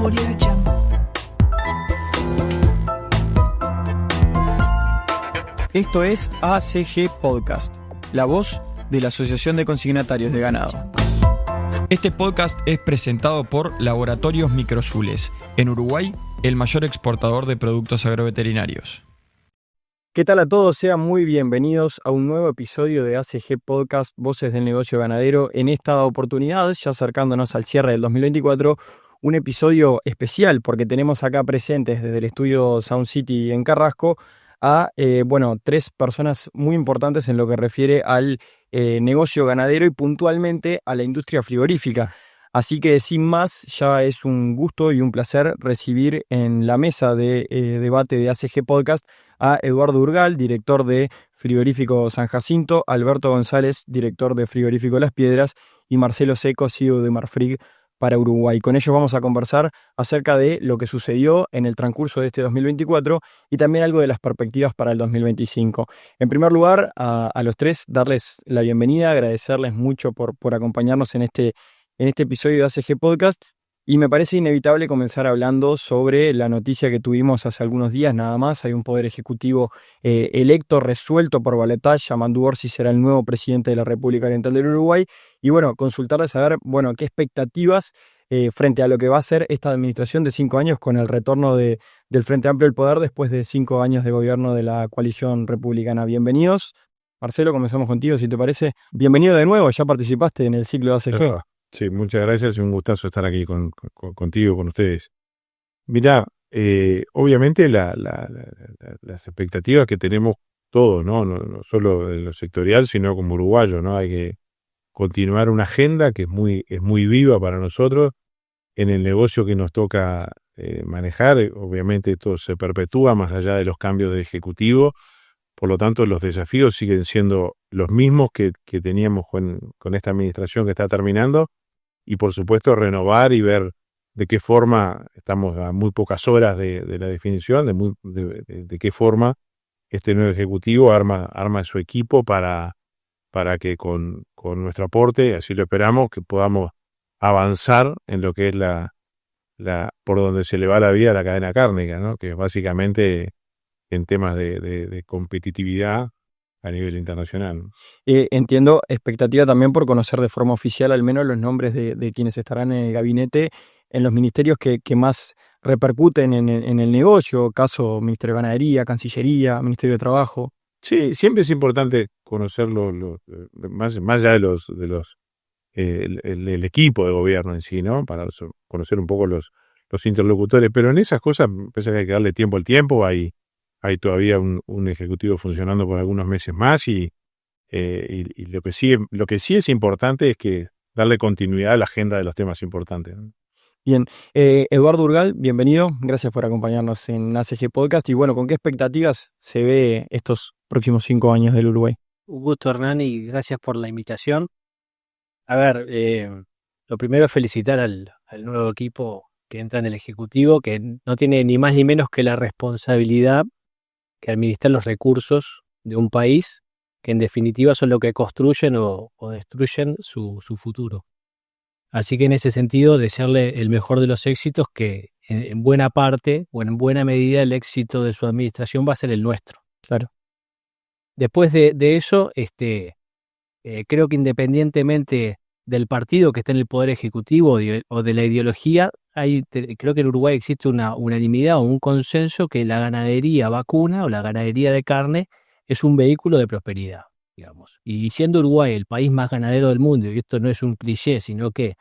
Audio Jungle. Esto es ACG Podcast, la voz de la Asociación de Consignatarios de Ganado. Este podcast es presentado por Laboratorios Microzules, en Uruguay, el mayor exportador de productos agroveterinarios. ¿Qué tal a todos? Sean muy bienvenidos a un nuevo episodio de ACG Podcast, Voces del Negocio Ganadero. En esta oportunidad, ya acercándonos al cierre del 2024, un episodio especial porque tenemos acá presentes desde el estudio Sound City en Carrasco a tres personas muy importantes en lo que refiere al negocio ganadero y puntualmente a la industria frigorífica. Así que sin más, ya es un gusto y un placer recibir en la mesa de debate de ACG Podcast a Eduardo Urgal, director de Frigorífico San Jacinto, Alberto González, director de Frigorífico Las Piedras, y Marcelo Seco, CEO de Marfrig para Uruguay. Con ellos vamos a conversar acerca de lo que sucedió en el transcurso de este 2024 y también algo de las perspectivas para el 2025. En primer lugar, a los tres, darles la bienvenida, agradecerles mucho por acompañarnos en este episodio de ACG Podcast, y me parece inevitable comenzar hablando sobre la noticia que tuvimos hace algunos días nada más. Hay un poder ejecutivo electo, resuelto por balotaje. Amadou Orsi será el nuevo presidente de la República Oriental del Uruguay, y consultarles a ver, qué expectativas frente a lo que va a ser esta administración de 5 años con el retorno del Frente Amplio al poder después de 5 años de gobierno de la coalición republicana. Bienvenidos. Marcelo, comenzamos contigo, si te parece. Bienvenido de nuevo, ya participaste en el ciclo de ACG. Sí, muchas gracias y un gustazo estar aquí contigo, con ustedes. Mirá, obviamente las expectativas que tenemos todos, no solo en lo sectorial, sino como uruguayos, ¿no? Hay que continuar una agenda que es muy viva para nosotros en el negocio que nos toca manejar. Obviamente todo se perpetúa más allá de los cambios de ejecutivo, por lo tanto los desafíos siguen siendo los mismos que teníamos con esta administración que está terminando. Y por supuesto renovar y ver de qué forma, estamos a muy pocas horas de la definición, de qué forma este nuevo ejecutivo arma su equipo para que con nuestro aporte, así lo esperamos, que podamos avanzar en lo que es por donde se le va la vida a la cadena cárnica, ¿no? Que es básicamente en temas de competitividad a nivel internacional. Entiendo expectativa también por conocer de forma oficial al menos los nombres de quienes estarán en el gabinete, en los ministerios que más repercuten en el negocio, caso Ministerio de Ganadería, Cancillería, Ministerio de Trabajo. Sí, siempre es importante conocerlo más allá de el equipo de gobierno en sí, ¿no? Para conocer un poco los interlocutores, pero en esas cosas parece que hay que darle tiempo al tiempo. Hay todavía un ejecutivo funcionando por algunos meses más y lo que sí es importante es que darle continuidad a la agenda de los temas importantes, ¿no? Bien, Eduardo Urgal, bienvenido, gracias por acompañarnos en ACG Podcast y ¿con qué expectativas se ve estos próximos 5 años del Uruguay? Un gusto, Hernán, y gracias por la invitación. A ver, lo primero es felicitar al nuevo equipo que entra en el Ejecutivo, que no tiene ni más ni menos que la responsabilidad que administrar los recursos de un país, que en definitiva son lo que construyen o destruyen su futuro. Así que en ese sentido, desearle el mejor de los éxitos, que en buena parte o en buena medida el éxito de su administración va a ser el nuestro. Claro. Después de eso, creo que independientemente del partido que esté en el Poder Ejecutivo o de la ideología, creo que en Uruguay existe una unanimidad o un consenso que la ganadería vacuna o la ganadería de carne es un vehículo de prosperidad, digamos. Y siendo Uruguay el país más ganadero del mundo, y esto no es un cliché, sino que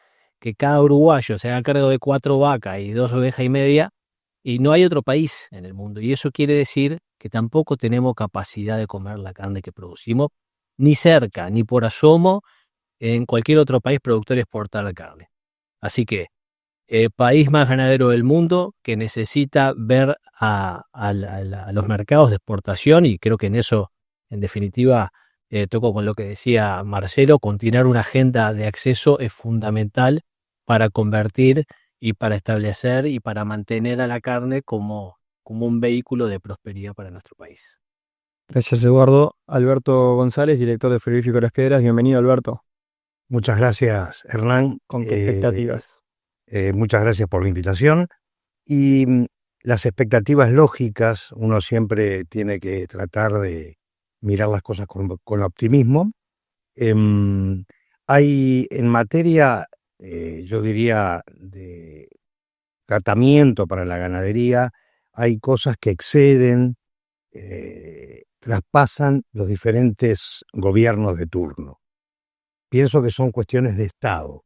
cada uruguayo se haga cargo de 4 vacas y 2 ovejas y media, y no hay otro país en el mundo. Y eso quiere decir que tampoco tenemos capacidad de comer la carne que producimos, ni cerca, ni por asomo, en cualquier otro país productor y exportador de carne. Así que país más ganadero del mundo, que necesita ver a los mercados de exportación, y creo que en eso, en definitiva, toco con lo que decía Marcelo, continuar una agenda de acceso es fundamental para convertir y para establecer y para mantener a la carne como un vehículo de prosperidad para nuestro país. Gracias, Eduardo. Alberto González, director de Frigorífico Las Piedras. Bienvenido, Alberto. Muchas gracias, Hernán. ¿Con qué expectativas? Muchas gracias por la invitación. Y las expectativas lógicas, uno siempre tiene que tratar de mirar las cosas con optimismo. Hay en materia, yo diría, de tratamiento para la ganadería, hay cosas que exceden, traspasan los diferentes gobiernos de turno. Pienso que son cuestiones de Estado.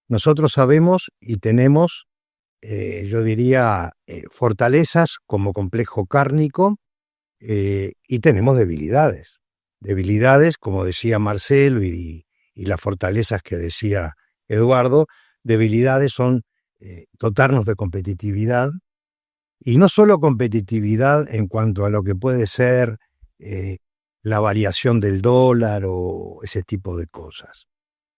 Nosotros sabemos y tenemos, yo diría, fortalezas como complejo cárnico, y tenemos debilidades. Debilidades, como decía Marcelo, y las fortalezas que decía Eduardo. Debilidades son dotarnos de competitividad, y no solo competitividad en cuanto a lo que puede ser la variación del dólar o ese tipo de cosas.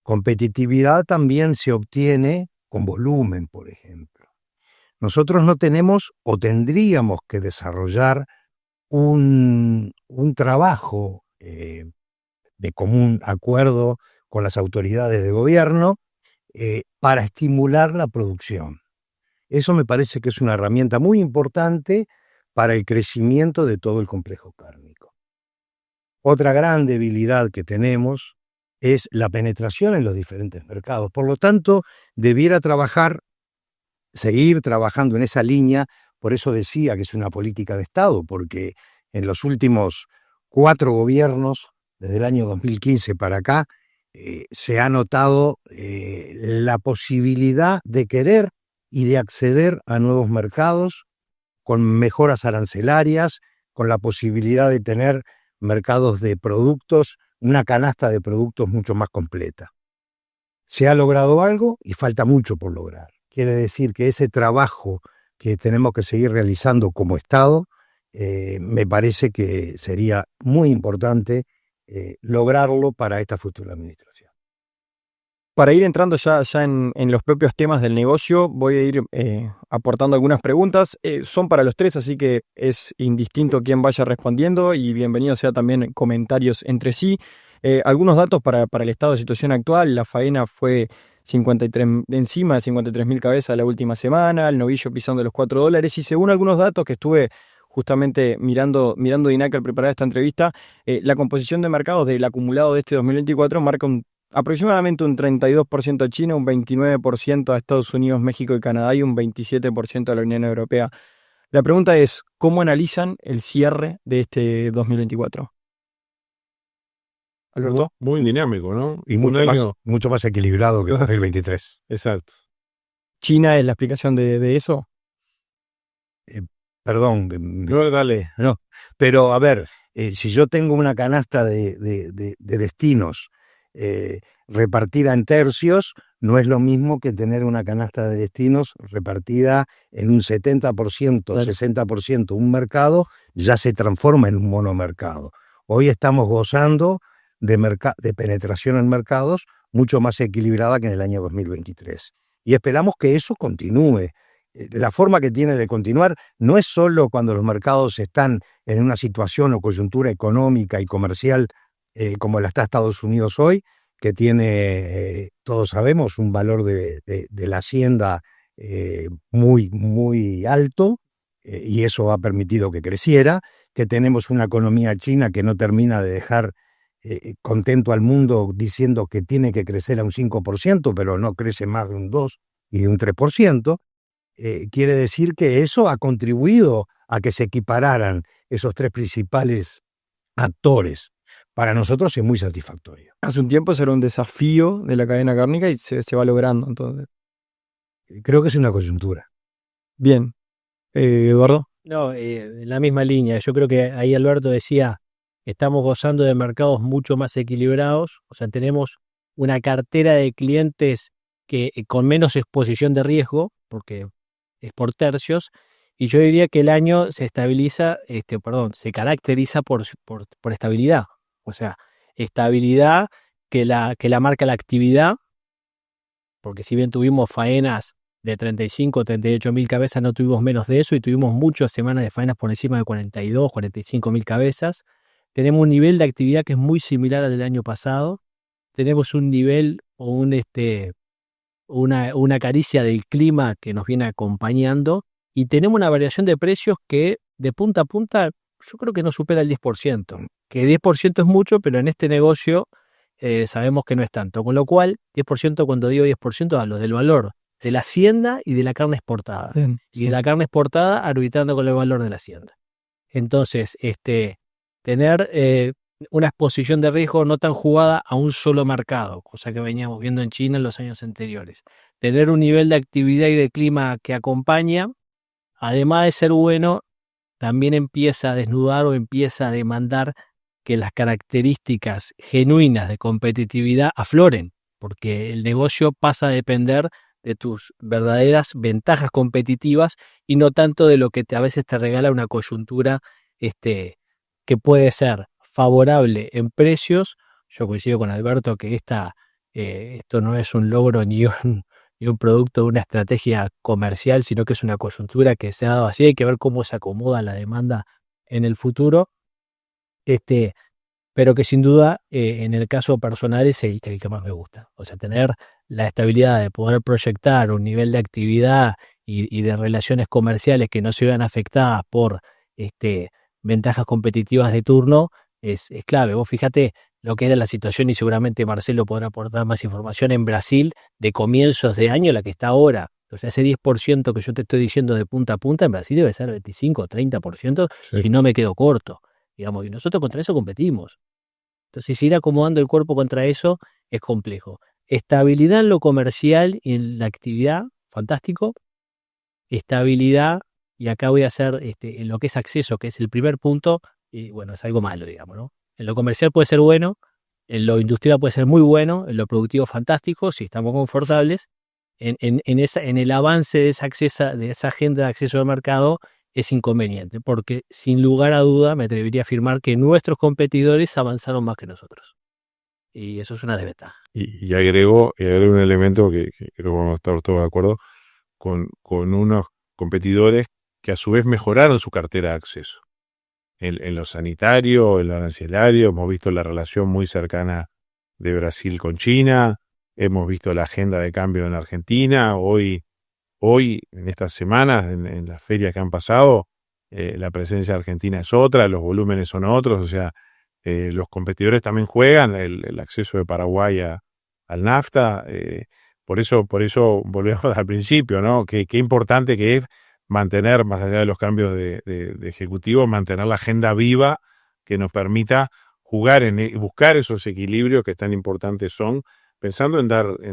Competitividad también se obtiene con volumen, por ejemplo. Nosotros no tenemos o tendríamos que desarrollar un trabajo de común acuerdo con las autoridades de gobierno para estimular la producción. Eso me parece que es una herramienta muy importante para el crecimiento de todo el complejo cárnico. Otra gran debilidad que tenemos es la penetración en los diferentes mercados. Por lo tanto, debiera seguir trabajando en esa línea. Por eso decía que es una política de Estado, porque en los últimos 4 gobiernos, desde el año 2015 para acá, se ha notado la posibilidad de querer y de acceder a nuevos mercados con mejoras arancelarias, con la posibilidad de tener mercados de productos, una canasta de productos mucho más completa. Se ha logrado algo y falta mucho por lograr. Quiere decir que ese trabajo que tenemos que seguir realizando como Estado, me parece que sería muy importante lograrlo para esta futura administración. Para ir entrando ya en los propios temas del negocio, voy a ir aportando algunas preguntas. Son para los tres, así que es indistinto quién vaya respondiendo, y bienvenido sea también comentarios entre sí. Algunos datos para el estado de situación actual. La faena fue encima de 53.000 cabezas la última semana, el novillo pisando los $4, y según algunos datos que estuve justamente mirando DINAC al preparar esta entrevista, la composición de mercados del acumulado de este 2024 marca aproximadamente un 32% a China, un 29% a Estados Unidos, México y Canadá, y un 27% a la Unión Europea. La pregunta es, ¿cómo analizan el cierre de este 2024? Alberto. Muy dinámico, ¿no? Y mucho más equilibrado que 2023. Exacto. ¿China es la explicación de eso? Perdón. No, dale. No, pero a ver, si yo tengo una canasta de destinos repartida en tercios, no es lo mismo que tener una canasta de destinos repartida en un 70%, Claro. 60%. Un mercado ya se transforma en un monomercado. Hoy estamos gozando de penetración en mercados mucho más equilibrada que en el año 2023. Y esperamos que eso continúe. La forma que tiene de continuar no es solo cuando los mercados están en una situación o coyuntura económica y comercial como la está Estados Unidos hoy, que tiene, todos sabemos, un valor de la hacienda muy, muy alto, y eso ha permitido que creciera, que tenemos una economía china que no termina de dejar contento al mundo diciendo que tiene que crecer a un 5%, pero no crece más de un 2 y de un 3%. Quiere decir que eso ha contribuido a que se equipararan esos 3 principales actores. Para nosotros es muy satisfactorio. Hace un tiempo eso era un desafío de la cadena cárnica y se va logrando, entonces. Creo que es una coyuntura. Bien. Eduardo. No, en la misma línea. Yo creo que ahí Alberto decía, estamos gozando de mercados mucho más equilibrados, o sea, tenemos una cartera de clientes que con menos exposición de riesgo, porque es por tercios, y yo diría que el año se se caracteriza por estabilidad, o sea, estabilidad que la marca la actividad, porque si bien tuvimos faenas de 35 o 38 mil cabezas, no tuvimos menos de eso, y tuvimos muchas semanas de faenas por encima de 42, 45 mil cabezas. Tenemos un nivel de actividad que es muy similar al del año pasado. Tenemos un nivel o una caricia del clima que nos viene acompañando y tenemos una variación de precios que de punta a punta yo creo que no supera el 10%, que 10% es mucho, pero en este negocio sabemos que no es tanto, con lo cual 10%, cuando digo 10%, hablo del valor de la hacienda y de la carne exportada. Bien, Y sí. de la carne exportada arbitrando con el valor de la hacienda. Entonces, tener una exposición de riesgo no tan jugada a un solo mercado, cosa que veníamos viendo en China en los años anteriores. Tener un nivel de actividad y de clima que acompaña, además de ser bueno, también empieza a desnudar o empieza a demandar que las características genuinas de competitividad afloren, porque el negocio pasa a depender de tus verdaderas ventajas competitivas y no tanto de lo que a veces te regala una coyuntura que puede ser favorable en precios. Yo coincido con Alberto que esto no es un logro ni un producto de una estrategia comercial, sino que es una coyuntura que se ha dado así. Hay que ver cómo se acomoda la demanda en el futuro. Pero que sin duda, en el caso personal, es el que más me gusta. O sea, tener la estabilidad de poder proyectar un nivel de actividad y de relaciones comerciales que no se vean afectadas por ventajas competitivas de turno es clave. Vos fíjate lo que era la situación, y seguramente Marcelo podrá aportar más información, en Brasil de comienzos de año, la que está ahora. O sea, ese 10% que yo te estoy diciendo de punta a punta, en Brasil debe ser 25 o 30%, Sí. si no me quedo corto. Digamos, y nosotros contra eso competimos. Entonces, ir acomodando el cuerpo contra eso es complejo. Estabilidad en lo comercial y en la actividad, fantástico. Estabilidad, y acá voy a hacer en lo que es acceso, que es el primer punto, y bueno, es algo malo, digamos, ¿no? En lo comercial puede ser bueno, en lo industrial puede ser muy bueno, en lo productivo fantástico, si estamos confortables. En el avance de esa agenda de acceso al mercado es inconveniente, porque sin lugar a duda me atrevería a afirmar que nuestros competidores avanzaron más que nosotros. Y eso es una desventaja. Y agrego un elemento que creo que vamos a estar todos de acuerdo, con unos competidores que a su vez mejoraron su cartera de acceso. En lo sanitario, en lo arancelario, hemos visto la relación muy cercana de Brasil con China, hemos visto la agenda de cambio en Argentina. Hoy en estas semanas, en las ferias que han pasado, la presencia argentina es otra, los volúmenes son otros, o sea, los competidores también juegan, el acceso de Paraguay al NAFTA. Por eso volvemos al principio, ¿no? Qué importante que es mantener, más allá de los cambios de ejecutivo, mantener la agenda viva que nos permita jugar buscar esos equilibrios que tan importantes son, pensando en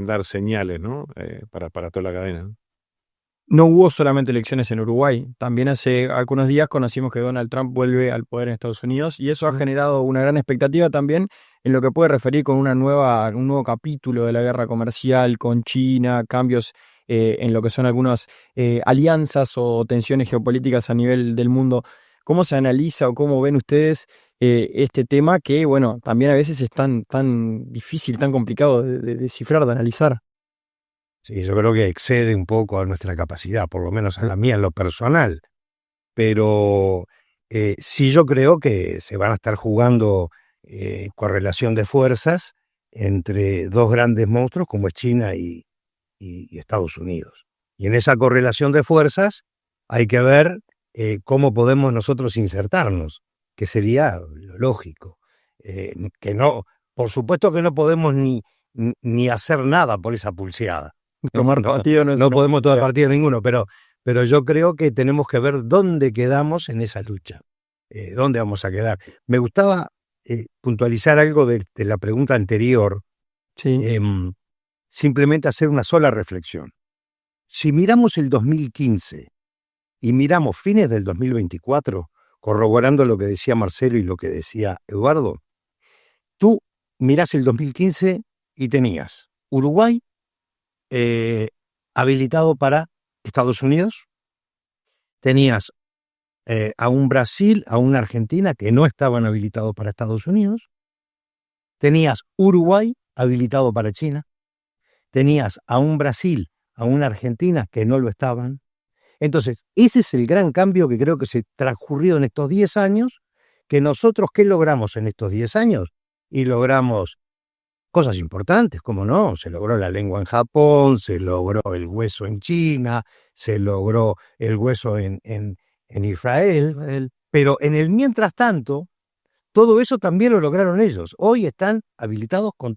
dar señales, ¿no? Para toda la cadena, ¿no? No hubo solamente elecciones en Uruguay. También hace algunos días conocimos que Donald Trump vuelve al poder en Estados Unidos, y eso ha generado una gran expectativa también en lo que puede referir con un nuevo capítulo de la guerra comercial con China, cambios en lo que son algunas alianzas o tensiones geopolíticas a nivel del mundo. ¿Cómo se analiza o cómo ven ustedes este tema que, bueno, también a veces es tan difícil, tan complicado de descifrar, de analizar? Sí, yo creo que excede un poco a nuestra capacidad, por lo menos a la mía en lo personal. Pero sí, yo creo que se van a estar jugando correlación de fuerzas entre dos grandes monstruos como es China y Estados Unidos. Y en esa correlación de fuerzas hay que ver cómo podemos nosotros insertarnos, que sería lo lógico. Que no, por supuesto que no podemos ni hacer nada por esa pulseada. Tomar partido No podemos tomar partido ninguno, pero yo creo que tenemos que ver dónde quedamos en esa lucha, dónde vamos a quedar. Me gustaba puntualizar algo de la pregunta anterior, Sí. simplemente hacer una sola reflexión. Si miramos el 2015 y miramos fines del 2024, corroborando lo que decía Marcelo y lo que decía Eduardo, tú mirás el 2015 y tenías Uruguay habilitado para Estados Unidos, tenías a un Brasil, a una Argentina que no estaban habilitados para Estados Unidos, tenías Uruguay habilitado para China, tenías a un Brasil, a una Argentina que no lo estaban. Entonces, ese es el gran cambio que creo que se transcurrió en estos 10 años, que nosotros, ¿qué logramos en estos 10 años? Y logramos cosas importantes, ¿cómo no? Se logró la lengua en Japón, se logró el hueso en China, se logró el hueso en Israel, pero en el mientras tanto, todo eso también lo lograron ellos. Hoy están habilitados con a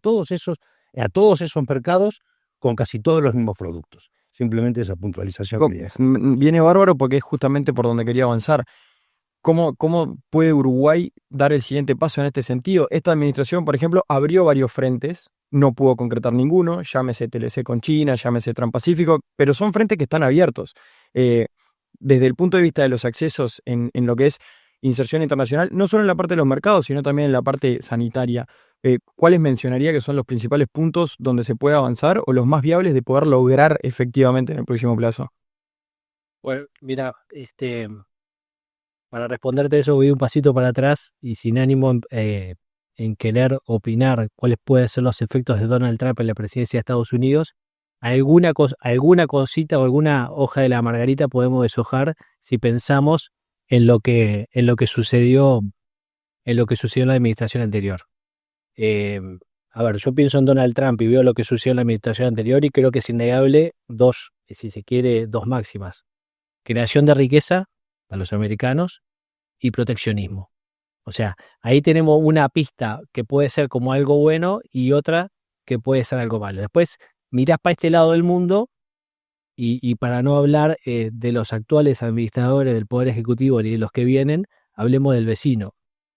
todos esos mercados con casi todos los mismos productos. Simplemente esa puntualización quería dejar. Viene bárbaro porque es justamente por donde quería avanzar. ¿Cómo puede Uruguay dar el siguiente paso en este sentido? Esta administración, por ejemplo, abrió varios frentes, no pudo concretar ninguno, llámese TLC con China, llámese Transpacífico, pero son frentes que están abiertos. Desde el punto de vista de los accesos en lo que es inserción internacional, no solo en la parte de los mercados, sino también en la parte sanitaria, ¿cuáles mencionaría que son los principales puntos donde se puede avanzar o los más viables de poder lograr efectivamente en el próximo plazo? Bueno, mira, para responderte eso voy un pasito para atrás y sin ánimo en querer opinar cuáles pueden ser los efectos de Donald Trump en la presidencia de Estados Unidos. Alguna cosita o alguna hoja de la margarita podemos deshojar si pensamos en lo que sucedió en la administración anterior. A ver, yo pienso en Donald Trump y veo lo que sucedió en la administración anterior y creo que es innegable si se quiere, dos máximas. Creación de riqueza para los americanos y proteccionismo. O sea, ahí tenemos una pista que puede ser como algo bueno y otra que puede ser algo malo. Después mirás para este lado del mundo y para no hablar de los actuales administradores del Poder Ejecutivo ni de los que vienen, hablemos del vecino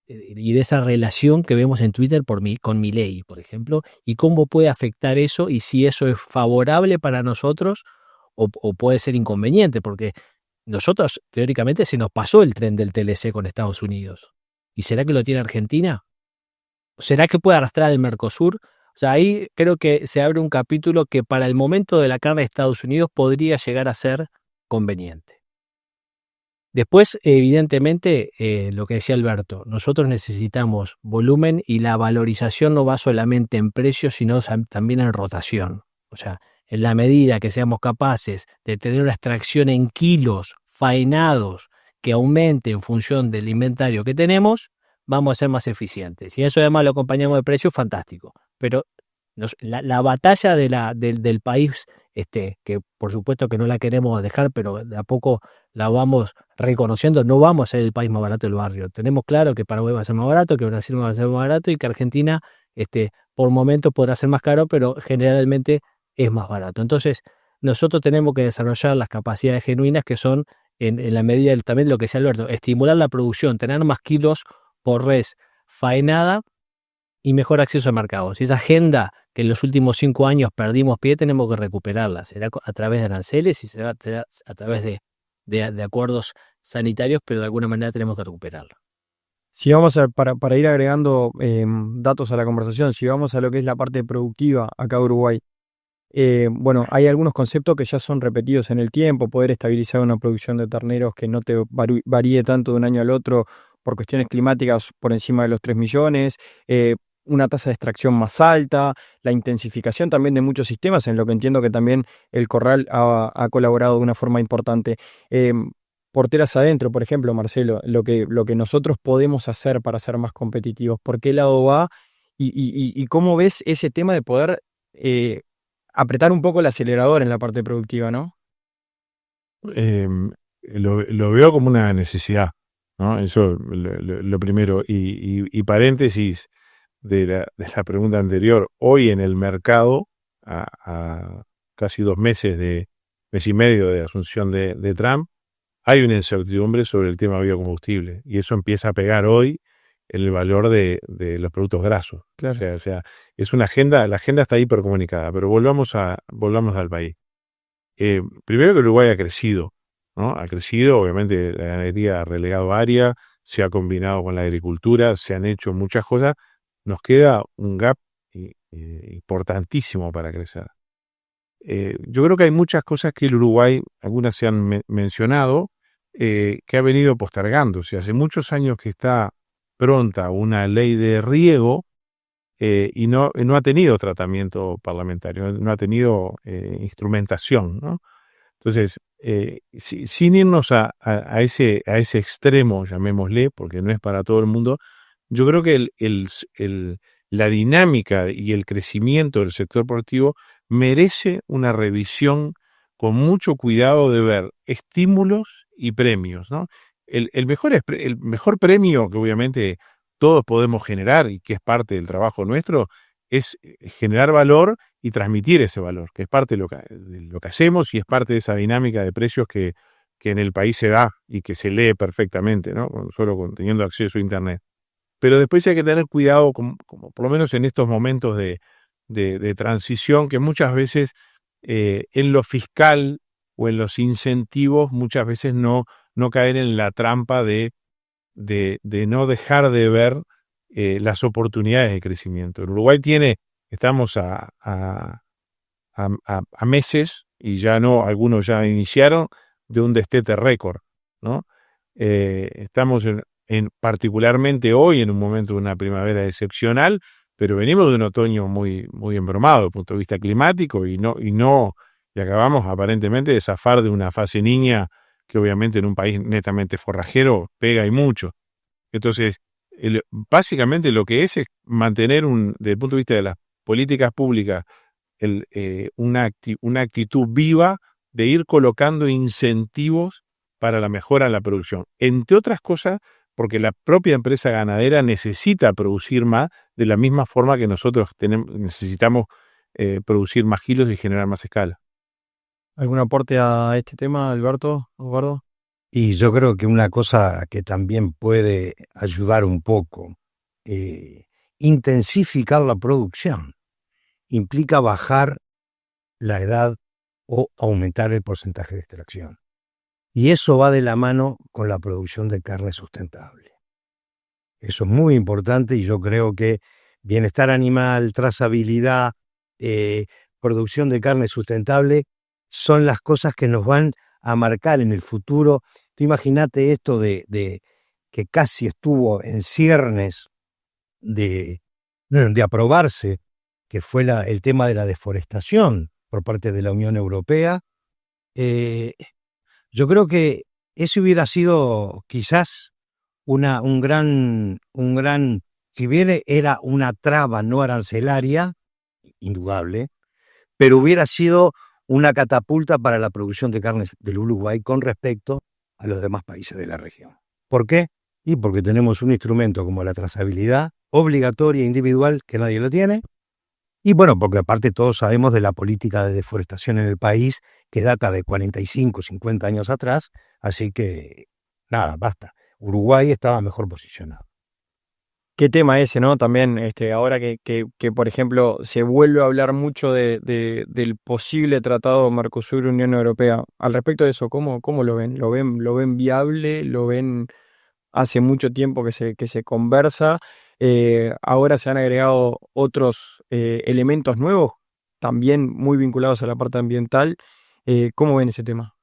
y de esa relación que vemos en Twitter con Milei, por ejemplo, y cómo puede afectar eso y si eso es favorable para nosotros o puede ser inconveniente, porque nosotros teóricamente se nos pasó el tren del TLC con Estados Unidos. ¿Y será que lo tiene Argentina? ¿Será que puede arrastrar el Mercosur? O sea, ahí creo que se abre un capítulo que para el momento de la carne de Estados Unidos podría llegar a ser conveniente. Después, evidentemente, lo que decía Alberto, nosotros necesitamos volumen y la valorización no va solamente en precios, sino también en rotación. O sea, en la medida que seamos capaces de tener una extracción en kilos faenados que aumente en función del inventario que tenemos, vamos a ser más eficientes. Y eso además lo acompañamos de precios, fantástico. Pero la batalla del país, que por supuesto que no la queremos dejar, pero de a poco la vamos reconociendo, no vamos a ser el país más barato del barrio. Tenemos claro que Paraguay va a ser más barato, que Brasil va a ser más barato y que Argentina por momentos podrá ser más caro, pero generalmente es más barato. Entonces, nosotros tenemos que desarrollar las capacidades genuinas que son, en la medida también de lo que decía Alberto, estimular la producción, tener más kilos por res faenada y mejor acceso a mercados. Y esa agenda que en los últimos 5 años perdimos pie, tenemos que recuperarla. Será a través de aranceles y será a través de acuerdos sanitarios, pero de alguna manera tenemos que recuperarla. Si vamos para ir agregando datos a la conversación, si vamos a lo que es la parte productiva acá en Uruguay, bueno, hay algunos conceptos que ya son repetidos en el tiempo, poder estabilizar una producción de terneros que no te varíe tanto de un año al otro por cuestiones climáticas por encima de los 3 millones, una tasa de extracción más alta, la intensificación también de muchos sistemas, en lo que entiendo que también el Corral ha colaborado de una forma importante. Porteras adentro, por ejemplo, Marcelo, lo que nosotros podemos hacer para ser más competitivos, ¿por qué lado va? Y cómo ves ese tema de poder apretar un poco el acelerador en la parte productiva, ¿no? Lo veo como una necesidad, ¿no? Eso lo primero. Y paréntesis de la pregunta anterior, hoy en el mercado, a casi 2 meses mes y medio de asunción de Trump, hay una incertidumbre sobre el tema biocombustible y eso empieza a pegar hoy en el valor de los productos grasos. Claro. O sea, es una agenda, la agenda está hipercomunicada, pero volvamos al país. Primero que Uruguay ha crecido, ¿no? Ha crecido, obviamente la ganadería ha relegado área, se ha combinado con la agricultura, se han hecho muchas cosas, nos queda un gap importantísimo para crecer. Yo creo que hay muchas cosas que el Uruguay, algunas se han mencionado, que ha venido postergándose. Hace muchos años que está pronta una ley de riego y no ha tenido tratamiento parlamentario, no ha tenido instrumentación, ¿no? Entonces, sin irnos a ese extremo, llamémosle, porque no es para todo el mundo, yo creo que la dinámica y el crecimiento del sector productivo merece una revisión con mucho cuidado de ver estímulos y premios, ¿no? El mejor premio que obviamente todos podemos generar y que es parte del trabajo nuestro es generar valor y transmitir ese valor, que es parte de lo que hacemos y es parte de esa dinámica de precios que en el país se da y que se lee perfectamente, ¿no? Teniendo acceso a Internet. Pero después hay que tener cuidado, como por lo menos en estos momentos de transición, que muchas veces en lo fiscal o en los incentivos, muchas veces no caer en la trampa de no dejar de ver las oportunidades de crecimiento. En Uruguay estamos a meses, y ya algunos ya iniciaron, de un destete récord, ¿no? Estamos particularmente hoy en un momento de una primavera excepcional, pero venimos de un otoño muy, muy embromado desde el punto de vista climático y acabamos aparentemente de zafar de una fase niña que obviamente en un país netamente forrajero pega y mucho. Entonces, básicamente lo que es mantener desde el punto de vista de las políticas públicas una actitud viva de ir colocando incentivos para la mejora en la producción. Entre otras cosas, porque la propia empresa ganadera necesita producir más de la misma forma que nosotros necesitamos producir más kilos y generar más escala. ¿Algún aporte a este tema, Alberto? ¿Eduardo? Y yo creo que una cosa que también puede ayudar un poco, intensificar la producción, implica bajar la edad o aumentar el porcentaje de extracción. Y eso va de la mano con la producción de carne sustentable. Eso es muy importante y yo creo que bienestar animal, trazabilidad, producción de carne sustentable son las cosas que nos van a marcar en el futuro. Tú imagínate esto de que casi estuvo en ciernes de aprobarse, que fue el tema de la deforestación por parte de la Unión Europea. Yo creo que eso hubiera sido quizás un gran, si bien era una traba no arancelaria, indudable, pero hubiera sido una catapulta para la producción de carne del Uruguay con respecto a los demás países de la región. ¿Por qué? Y porque tenemos un instrumento como la trazabilidad obligatoria e individual que nadie lo tiene. Y bueno, porque aparte todos sabemos de la política de deforestación en el país que data de 45, 50 años atrás, así que nada, basta. Uruguay estaba mejor posicionado. Qué tema ese, ¿no? También ahora que por ejemplo, se vuelve a hablar mucho del posible tratado Mercosur-Unión Europea. Al respecto de eso, ¿cómo lo ven? ¿Lo ven viable? ¿Lo ven hace mucho tiempo que se conversa? Ahora se han agregado otros elementos nuevos, también muy vinculados a la parte ambiental. ¿Cómo ven ese tema?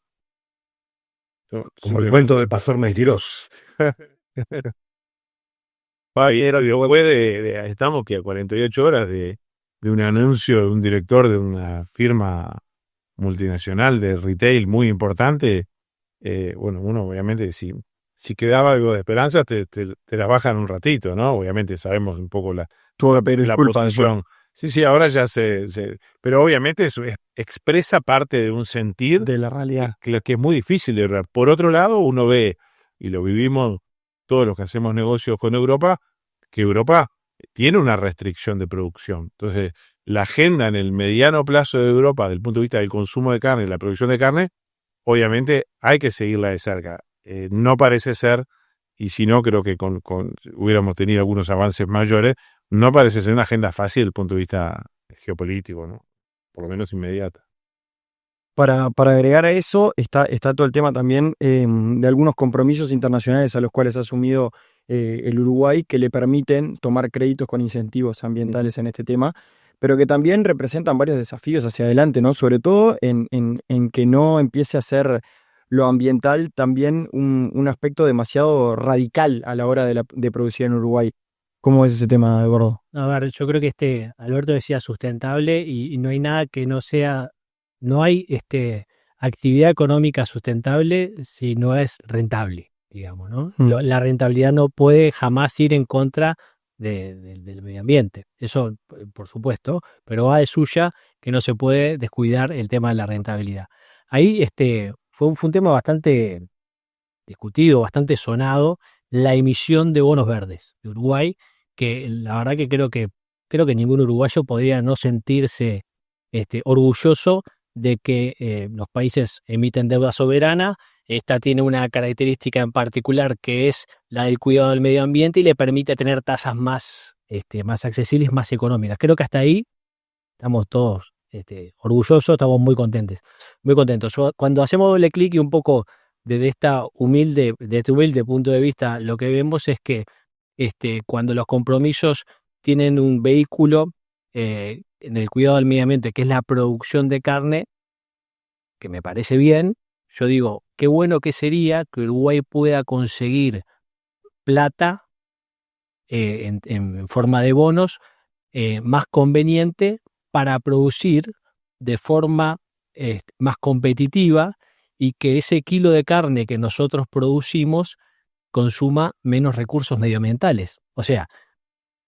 Como el cuento del pastor mentiroso. Estamos que a 48 horas de un anuncio de un director de una firma multinacional de retail muy importante. Bueno, uno obviamente si quedaba algo de esperanza te la bajan un ratito, ¿no? Obviamente sabemos un poco la posición. Sí, ahora ya pero obviamente eso expresa parte de un sentir de la realidad que es muy difícil de ver. Por otro lado, uno ve, y lo vivimos todos los que hacemos negocios con Europa, que Europa tiene una restricción de producción. Entonces, la agenda en el mediano plazo de Europa, desde el punto de vista del consumo de carne y la producción de carne, obviamente hay que seguirla de cerca. No parece ser, y si no, creo que hubiéramos tenido algunos avances mayores, no parece ser una agenda fácil desde el punto de vista geopolítico, ¿no? Por lo menos inmediata. Para agregar a eso, está todo el tema también de algunos compromisos internacionales a los cuales ha asumido el Uruguay que le permiten tomar créditos con incentivos ambientales en este tema, pero que también representan varios desafíos hacia adelante, ¿no? Sobre todo en que no empiece a ser lo ambiental también un aspecto demasiado radical a la hora de producir en Uruguay. ¿Cómo es ese tema, Eduardo? A ver, yo creo que Alberto decía sustentable y no hay nada que no sea, no hay actividad económica sustentable si no es rentable, digamos, ¿no? La rentabilidad no puede jamás ir en contra del medio ambiente. Eso, por supuesto, pero va de suya que no se puede descuidar el tema de la rentabilidad. Ahí fue un tema bastante discutido, bastante sonado, la emisión de bonos verdes de Uruguay, que la verdad que creo que ningún uruguayo podría no sentirse orgulloso de que los países emiten deuda soberana. Esta tiene una característica en particular que es la del cuidado del medio ambiente y le permite tener tasas más accesibles, más económicas. Creo que hasta ahí estamos todos orgullosos, estamos muy contentos. Muy contentos. Cuando hacemos doble clic y un poco desde este humilde punto de vista, lo que vemos es que cuando los compromisos tienen un vehículo en el cuidado del medio ambiente, que es la producción de carne, que me parece bien, yo digo, qué bueno que sería que Uruguay pueda conseguir plata en forma de bonos más conveniente para producir de forma más competitiva y que ese kilo de carne que nosotros producimos consuma menos recursos medioambientales. O sea,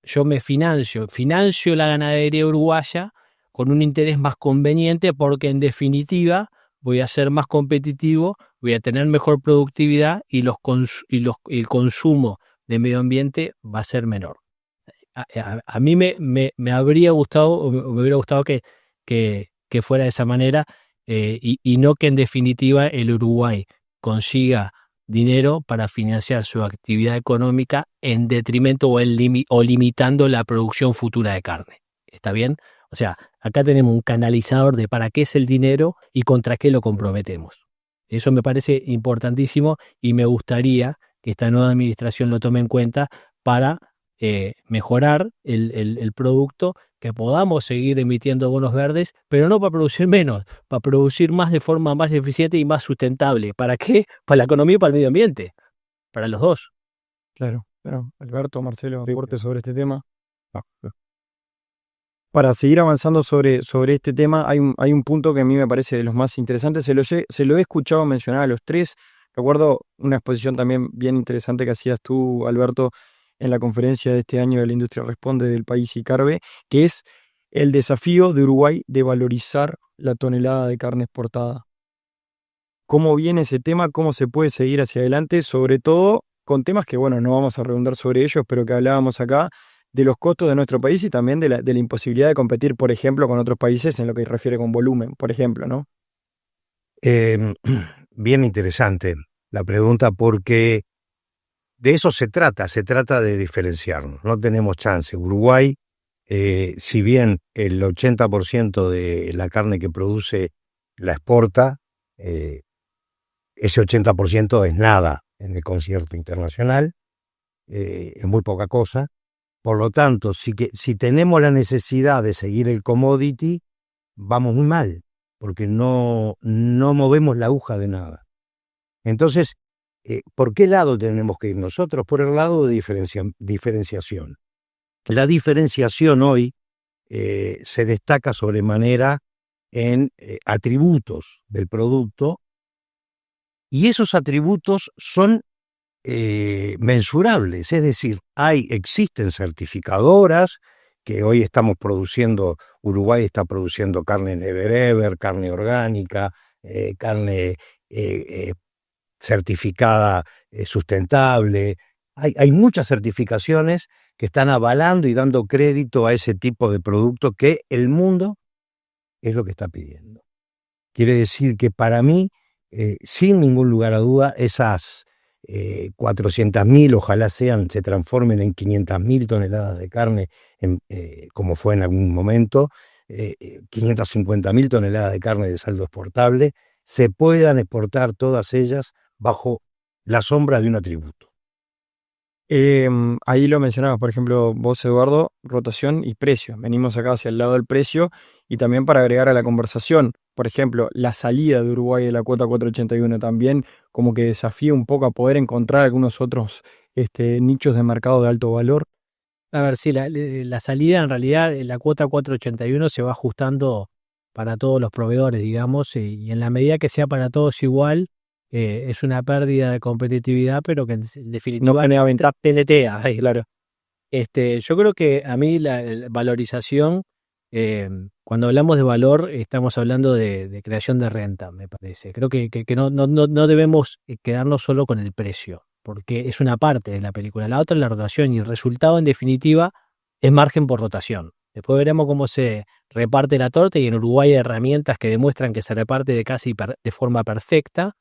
yo me financio la ganadería uruguaya con un interés más conveniente porque en definitiva voy a ser más competitivo, voy a tener mejor productividad y el consumo de medio ambiente va a ser menor. A mí me habría gustado, o me hubiera gustado que fuera de esa manera y no que en definitiva el Uruguay consiga dinero para financiar su actividad económica en detrimento o limitando la producción futura de carne. ¿Está bien? O sea, acá tenemos un canalizador de para qué es el dinero y contra qué lo comprometemos. Eso me parece importantísimo y me gustaría que esta nueva administración lo tome en cuenta para mejorar el producto, que podamos seguir emitiendo bonos verdes, pero no para producir menos, para producir más de forma más eficiente y más sustentable. ¿Para qué? Para la economía y para el medio ambiente, para los dos. Claro. Alberto, Marcelo, aporte sobre este tema. Para seguir avanzando sobre este tema, hay un punto que a mí me parece de los más interesantes. Se lo he escuchado mencionar a los tres. Recuerdo una exposición también bien interesante que hacías tú, Alberto, en la conferencia de este año de la Industria Responde del país ICARBE, que es el desafío de Uruguay de valorizar la tonelada de carne exportada. ¿Cómo viene ese tema? ¿Cómo se puede seguir hacia adelante? Sobre todo con temas que, bueno, no vamos a redundar sobre ellos, pero que hablábamos acá, de los costos de nuestro país y también de la imposibilidad de competir, por ejemplo, con otros países en lo que refiere con volumen, por ejemplo, ¿no? Bien interesante la pregunta porque de eso se trata de diferenciarnos, no tenemos chance. Uruguay, si bien el 80% de la carne que produce la exporta, ese 80% es nada en el concierto internacional, es muy poca cosa. Por lo tanto, si tenemos la necesidad de seguir el commodity, vamos muy mal, porque no movemos la aguja de nada. Entonces, ¿por qué lado tenemos que ir nosotros? Por el lado de diferenciación. La diferenciación hoy se destaca sobremanera en atributos del producto, y esos atributos son mensurables, es decir, existen certificadoras que hoy estamos produciendo. Uruguay está produciendo carne Never, carne orgánica, carne certificada sustentable. Hay muchas certificaciones que están avalando y dando crédito a ese tipo de producto que el mundo es lo que está pidiendo. Quiere decir que para mí, sin ningún lugar a duda, esas 400.000, ojalá se transformen en 500.000 toneladas de carne, como fue en algún momento, 550.000 toneladas de carne de saldo exportable, se puedan exportar todas ellas bajo la sombra de un atributo. Ahí lo mencionabas, por ejemplo, vos, Eduardo, rotación y precio. Venimos acá hacia el lado del precio y también para agregar a la conversación, por ejemplo, la salida de Uruguay de la cuota 481 también como que desafía un poco a poder encontrar algunos otros nichos de mercado de alto valor. A ver, sí, la salida en realidad, la cuota 481 se va ajustando para todos los proveedores, digamos, y en la medida que sea para todos igual, es una pérdida de competitividad, pero que en definitiva no genera ventaja PLT, ahí, claro. Yo creo que a mí la valorización, cuando hablamos de valor, estamos hablando de creación de renta, me parece. Creo que no debemos quedarnos solo con el precio, porque es una parte de la película. La otra es la rotación, y el resultado, en definitiva, es margen por rotación. Después veremos cómo se reparte la torta, y en Uruguay hay herramientas que demuestran que se reparte de forma perfecta,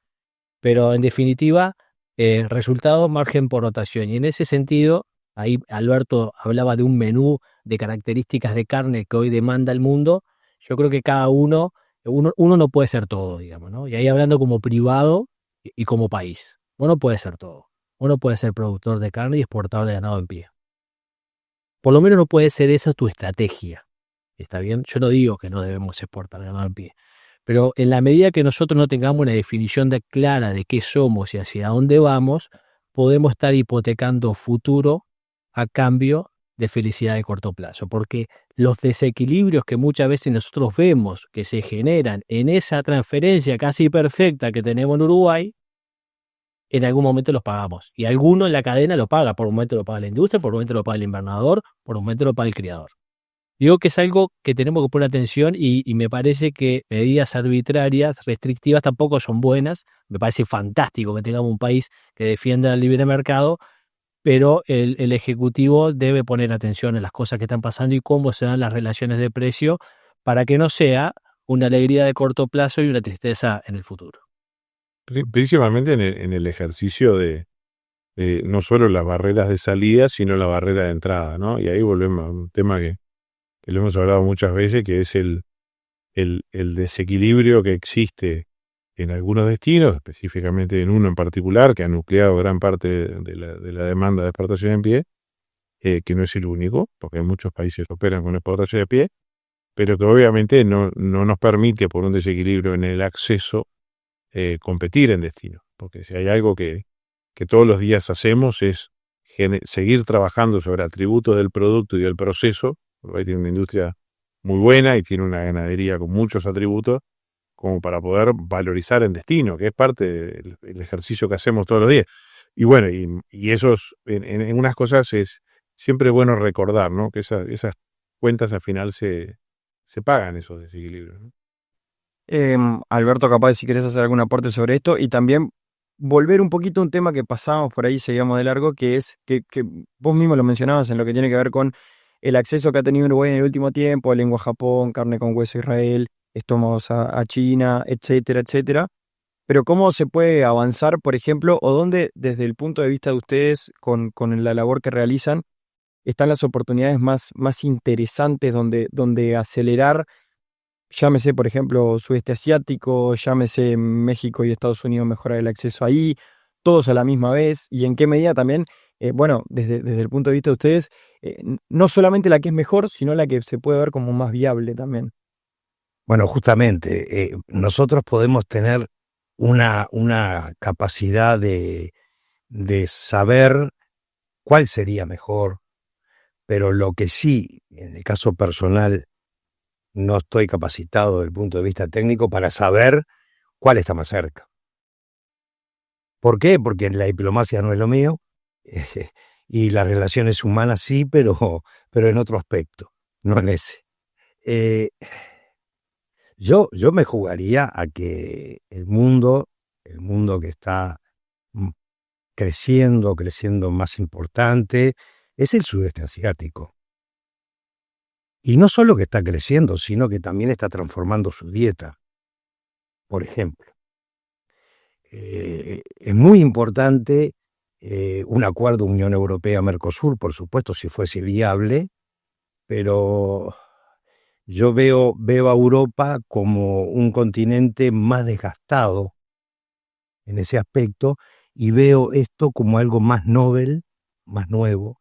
pero en definitiva, resultado, margen por rotación. Y en ese sentido, ahí Alberto hablaba de un menú de características de carne que hoy demanda el mundo. Yo creo que cada uno no puede ser todo, digamos, ¿no? Y ahí hablando como privado y como país. Uno puede ser todo. Uno puede ser productor de carne y exportador de ganado en pie. Por lo menos no puede ser esa tu estrategia. ¿Está bien? Yo no digo que no debemos exportar ganado en pie. Pero en la medida que nosotros no tengamos una definición clara de qué somos y hacia dónde vamos, podemos estar hipotecando futuro a cambio de felicidad de corto plazo. Porque los desequilibrios que muchas veces nosotros vemos que se generan en esa transferencia casi perfecta que tenemos en Uruguay, en algún momento los pagamos. Y alguno en la cadena lo paga. Por un momento lo paga la industria, por un momento lo paga el invernador, por un momento lo paga el criador. Digo que es algo que tenemos que poner atención, y me parece que medidas arbitrarias, restrictivas, tampoco son buenas. Me parece fantástico que tengamos un país que defienda el libre mercado, pero el Ejecutivo debe poner atención en las cosas que están pasando y cómo se dan las relaciones de precio, para que no sea una alegría de corto plazo y una tristeza en el futuro. Principalmente en el ejercicio de no solo las barreras de salida, sino la barrera de entrada, ¿no? Y ahí volvemos a un tema que lo hemos hablado muchas veces, que es el desequilibrio que existe en algunos destinos, específicamente en uno en particular, que ha nucleado gran parte de la demanda de exportación en pie, que no es el único, porque muchos países operan con exportación de pie, pero que obviamente no nos permite, por un desequilibrio en el acceso, competir en destino. Porque si hay algo que todos los días hacemos es seguir trabajando sobre atributos del producto y del proceso. Uruguay tiene una industria muy buena y tiene una ganadería con muchos atributos como para poder valorizar en destino, que es parte del ejercicio que hacemos todos los días. Y bueno, y eso en unas cosas es siempre bueno recordar, ¿no? Que esas cuentas al final se pagan, esos desequilibrios, ¿no? Alberto, capaz si querés hacer algún aporte sobre esto, y también volver un poquito a un tema que pasamos por ahí, seguíamos de largo, que es que vos mismo lo mencionabas en lo que tiene que ver con el acceso que ha tenido Uruguay en el último tiempo, lengua Japón, carne con hueso Israel, estómagos a China, etcétera, etcétera. Pero cómo se puede avanzar, por ejemplo, o dónde, desde el punto de vista de ustedes, con la labor que realizan, están las oportunidades más interesantes donde acelerar, llámese, por ejemplo, sudeste asiático, llámese México y Estados Unidos, mejorar el acceso ahí, todos a la misma vez, y en qué medida también, desde el punto de vista de ustedes, no solamente la que es mejor, sino la que se puede ver como más viable también. Bueno, justamente, nosotros podemos tener una capacidad de saber cuál sería mejor, pero lo que sí, en el caso personal, no estoy capacitado desde el punto de vista técnico para saber cuál está más cerca. ¿Por qué? Porque la diplomacia no es lo mío, y las relaciones humanas sí, pero en otro aspecto, no en ese. Yo me jugaría a que el mundo que está creciendo más importante, es el sudeste asiático. Y no solo que está creciendo, sino que también está transformando su dieta. Por ejemplo, es muy importante un acuerdo Unión Europea-Mercosur, por supuesto, si fuese viable, pero yo veo a Europa como un continente más desgastado en ese aspecto, y veo esto como algo más novel, más nuevo,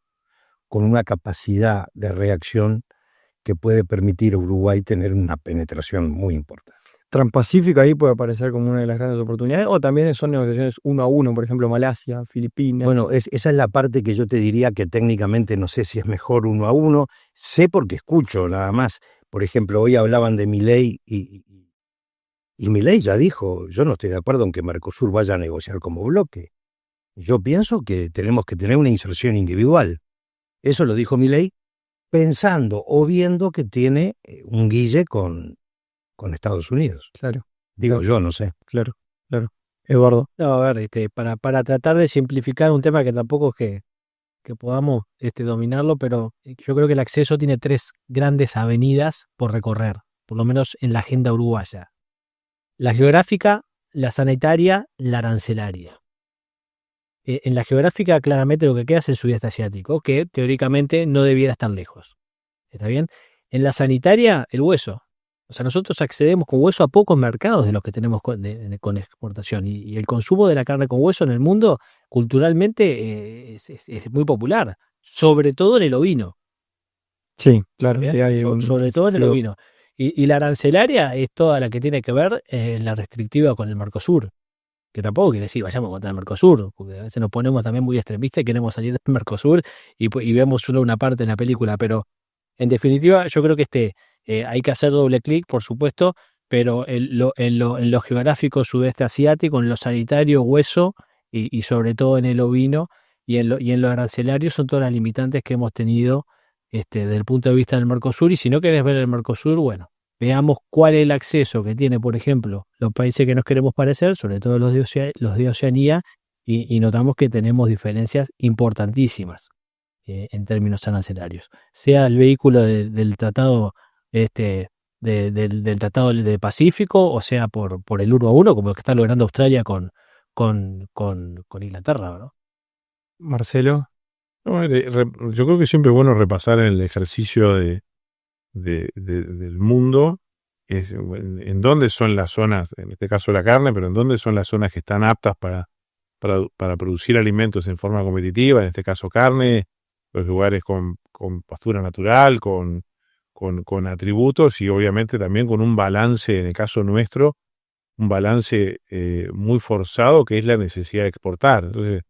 con una capacidad de reacción que puede permitir a Uruguay tener una penetración muy importante. Transpacífico ahí puede aparecer como una de las grandes oportunidades, o también son negociaciones 1 a 1, por ejemplo, Malasia, Filipinas. Bueno, esa es la parte que yo te diría que técnicamente no sé si es mejor 1 a 1, sé porque escucho nada más. Por ejemplo, hoy hablaban de Milei y Milei ya dijo, yo no estoy de acuerdo en que Mercosur vaya a negociar como bloque. Yo pienso que tenemos que tener una inserción individual. Eso lo dijo Milei pensando o viendo que tiene un guille con Estados Unidos. Claro, Digo yo, no sé. claro. Eduardo. No, a ver, para tratar de simplificar un tema que tampoco es que podamos dominarlo, pero yo creo que el acceso tiene 3 grandes avenidas por recorrer, por lo menos en la agenda uruguaya. La geográfica, la sanitaria, la arancelaria. En la geográfica, claramente lo que queda es el sudeste asiático, que teóricamente no debiera estar lejos. ¿Está bien? En la sanitaria, el hueso. O sea, nosotros accedemos con hueso a pocos mercados de los que tenemos con exportación. Y el consumo de la carne con hueso en el mundo, culturalmente, es muy popular. Sobre todo en el ovino. Sí, claro. ¿Bien? ahí hay Sobre todo en el desafío. ovino. Y la arancelaria es toda la que tiene que ver en la restrictiva con el Mercosur. Que tampoco quiere decir vayamos contra el Mercosur, porque a veces nos ponemos también muy extremistas y queremos salir del Mercosur y vemos solo una parte en la película, pero en definitiva yo creo que hay que hacer doble clic, por supuesto, pero en lo geográfico sudeste asiático, en lo sanitario hueso y sobre todo en el ovino y en lo arancelario son todas las limitantes que hemos tenido desde el punto de vista del Mercosur. Y si no querés ver el Mercosur, bueno, veamos cuál es el acceso que tiene, por ejemplo, los países que nos queremos parecer, sobre todo los de Oceanía, y notamos que tenemos diferencias importantísimas en términos arancelarios. Sea el vehículo del tratado del Tratado del Pacífico, o sea por el 1 a 1, como lo que está logrando Australia con Inglaterra, ¿no? Marcelo. No, yo creo que siempre es bueno repasar el ejercicio del mundo, en dónde son las zonas, en este caso la carne, pero en dónde son las zonas que están aptas para producir alimentos en forma competitiva, en este caso carne, los lugares con pastura natural, con atributos y obviamente también con un balance, en el caso nuestro, un balance muy forzado que es la necesidad de exportar. Entonces,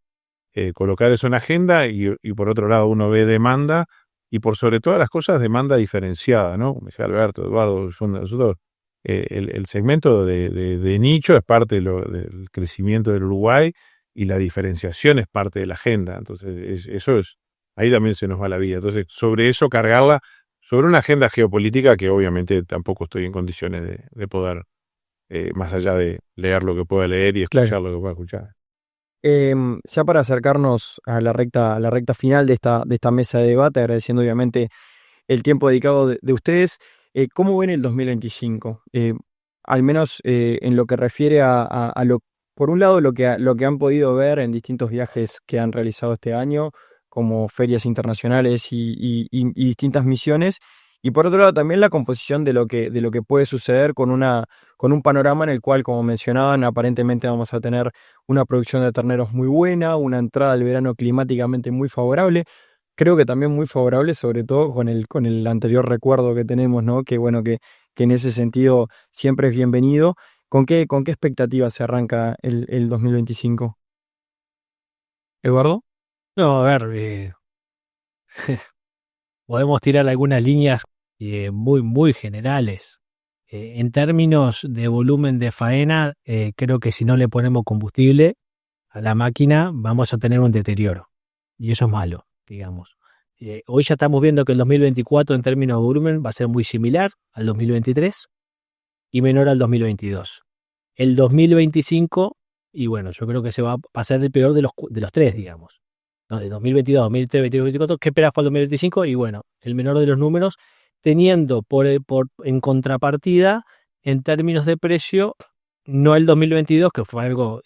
colocar eso en agenda y por otro lado uno ve demanda y por sobre todas las cosas demanda diferenciada, ¿no? Como decía Alberto, Eduardo, nosotros, el segmento de nicho es parte del crecimiento del Uruguay y la diferenciación es parte de la agenda. Entonces, ahí también se nos va la vida. Entonces, sobre eso cargarla, sobre una agenda geopolítica que obviamente tampoco estoy en condiciones de poder, más allá de leer lo que pueda leer y escuchar lo que pueda escuchar. Ya para acercarnos a la recta final de esta mesa de debate, agradeciendo obviamente el tiempo dedicado de ustedes, ¿cómo ven el 2025? Al menos en lo que refiere por un lado, lo que han podido ver en distintos viajes que han realizado este año, como ferias internacionales y distintas misiones, y por otro lado también la composición de lo que puede suceder con un panorama en el cual, como mencionaban, aparentemente vamos a tener una producción de terneros muy buena, una entrada al verano climáticamente muy favorable, creo que también muy favorable, sobre todo con el anterior recuerdo que tenemos, ¿no? Que bueno, que en ese sentido siempre es bienvenido. ¿Con qué expectativas se arranca el 2025? ¿Eduardo? No, a ver, podemos tirar algunas líneas muy, muy generales. En términos de volumen de faena, creo que si no le ponemos combustible a la máquina, vamos a tener un deterioro. Y eso es malo, digamos. Hoy ya estamos viendo que el 2024 en términos de volumen va a ser muy similar al 2023 y menor al 2022. El 2025, y bueno, yo creo que se va a pasar el peor de los 3, digamos. ¿No? De 2022, 2023, 2024, 2024, ¿qué esperas para el 2025? Y bueno, el menor de los números, teniendo en contrapartida, en términos de precio, no el 2022, que fue algo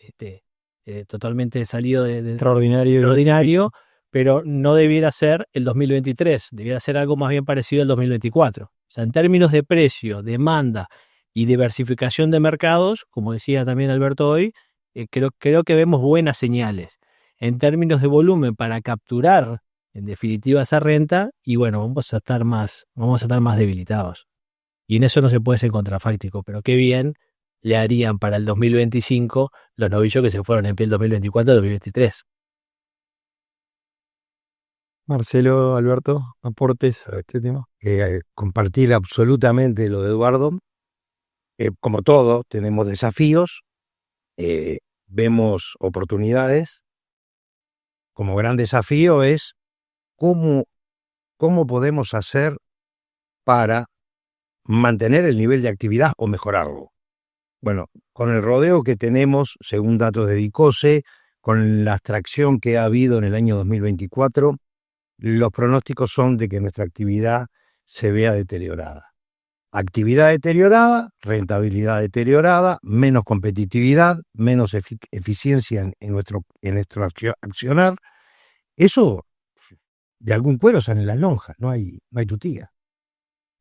totalmente salido de extraordinario, pero no debiera ser el 2023, debiera ser algo más bien parecido al 2024. O sea, en términos de precio, demanda y diversificación de mercados, como decía también Alberto hoy, creo que vemos buenas señales. En términos de volumen para capturar, en definitiva, esa renta, y bueno, vamos a estar más debilitados. Y en eso no se puede ser contrafáctico, pero qué bien le harían para el 2025 los novillos que se fueron en pie el 2024 y 2023. Marcelo, Alberto, aportes a este tema. Compartir absolutamente lo de Eduardo. Como todo, tenemos desafíos, vemos oportunidades. Como gran desafío es cómo cómo podemos hacer para mantener el nivel de actividad o mejorarlo. Bueno, con el rodeo que tenemos, según datos de DICOSE, con la extracción que ha habido en el año 2024, los pronósticos son de que nuestra actividad se vea deteriorada. Actividad deteriorada, rentabilidad deteriorada, menos competitividad, menos eficiencia en nuestro accionar. Eso, de algún cuero salen las lonjas, no hay tutía.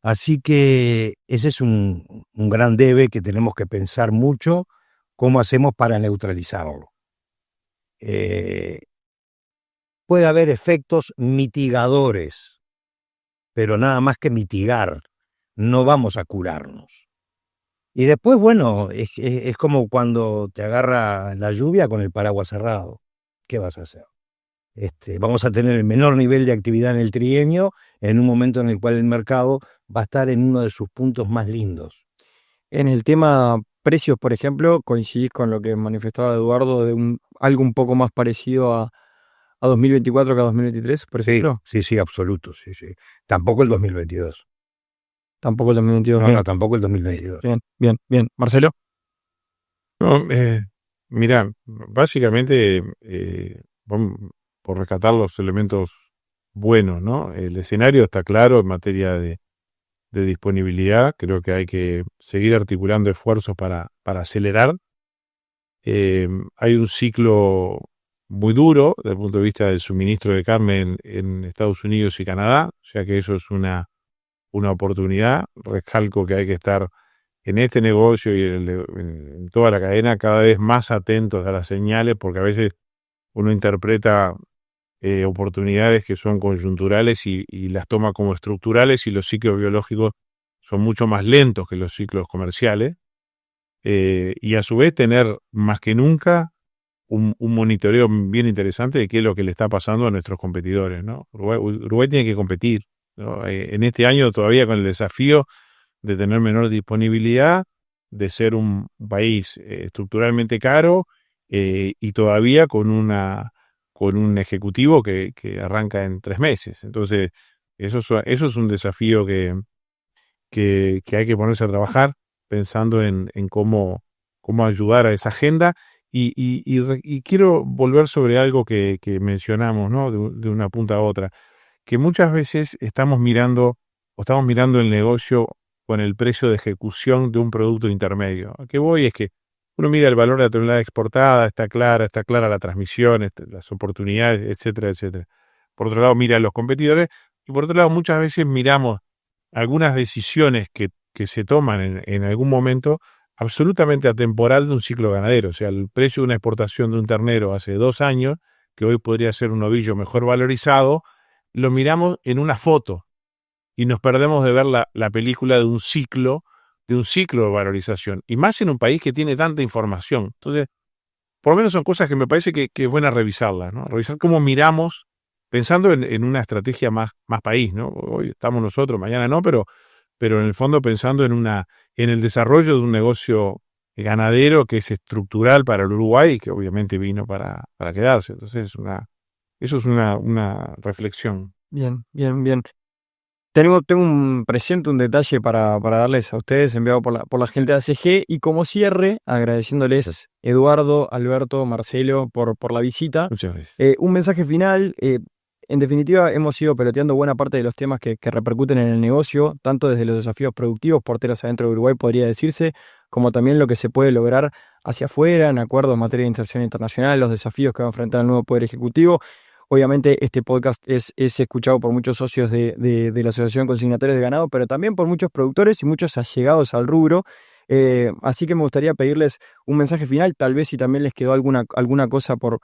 Así que ese es un gran debe que tenemos que pensar mucho cómo hacemos para neutralizarlo. Puede haber efectos mitigadores, pero nada más que mitigar, no vamos a curarnos. Y después, bueno, es como cuando te agarra la lluvia con el paraguas cerrado. ¿Qué vas a hacer? Vamos a tener el menor nivel de actividad en el trienio, en un momento en el cual el mercado va a estar en uno de sus puntos más lindos. En el tema precios, por ejemplo, coincidís con lo que manifestaba Eduardo de algo un poco más parecido a 2024 que a 2023, por ejemplo. Sí, absoluto, sí. Tampoco el 2022. Tampoco el 2022. No, tampoco el 2022. Bien. Marcelo. No, mirá, básicamente, por rescatar los elementos buenos, ¿no? El escenario está claro en materia de disponibilidad. Creo que hay que seguir articulando esfuerzos para acelerar. Hay un ciclo muy duro desde el punto de vista del suministro de carne en Estados Unidos y Canadá, o sea que eso es una oportunidad. Recalco que hay que estar en este negocio y en toda la cadena cada vez más atentos a las señales, porque a veces uno interpreta oportunidades que son coyunturales y las toma como estructurales, y los ciclos biológicos son mucho más lentos que los ciclos comerciales, y a su vez tener más que nunca un monitoreo bien interesante de qué es lo que le está pasando a nuestros competidores, ¿no? Uruguay tiene que competir, ¿no? En este año todavía con el desafío de tener menor disponibilidad, de ser un país estructuralmente caro, y todavía con un ejecutivo que arranca en 3 meses. Entonces, eso es un desafío que hay que ponerse a trabajar pensando en cómo ayudar a esa agenda. Y quiero volver sobre algo que mencionamos, ¿no? De una punta a otra, que muchas veces estamos mirando el negocio con el precio de ejecución de un producto intermedio. ¿A qué voy? Es que uno mira el valor de la tonelada exportada, está clara la transmisión, las oportunidades, etcétera, etcétera. Por otro lado, mira a los competidores, y por otro lado, muchas veces miramos algunas decisiones que se toman en algún momento absolutamente atemporal de un ciclo ganadero. O sea, el precio de una exportación de un ternero hace 2 años, que hoy podría ser un novillo mejor valorizado, lo miramos en una foto y nos perdemos de ver la película de un ciclo de valorización, y más en un país que tiene tanta información. Entonces, por lo menos son cosas que me parece que es buena revisarlas, ¿no? Revisar cómo miramos, pensando en una estrategia más país, ¿no? Hoy estamos nosotros, mañana no, pero en el fondo pensando en el desarrollo de un negocio ganadero que es estructural para el Uruguay y que obviamente vino para quedarse. Entonces, eso es una reflexión. Bien. Tengo un detalle para darles a ustedes, enviado por la gente de ACG, y como cierre, agradeciéndoles Eduardo, Alberto, Marcelo por la visita. Muchas gracias. Un mensaje final. En definitiva, hemos ido peloteando buena parte de los temas que repercuten en el negocio, tanto desde los desafíos productivos por tierras adentro de Uruguay, podría decirse, como también lo que se puede lograr hacia afuera, en acuerdos en materia de inserción internacional, los desafíos que va a enfrentar el nuevo Poder Ejecutivo. Obviamente este podcast es escuchado por muchos socios de la Asociación Consignatarios de Ganado, pero también por muchos productores y muchos allegados al rubro. Así que me gustaría pedirles un mensaje final, tal vez si también les quedó alguna cosa por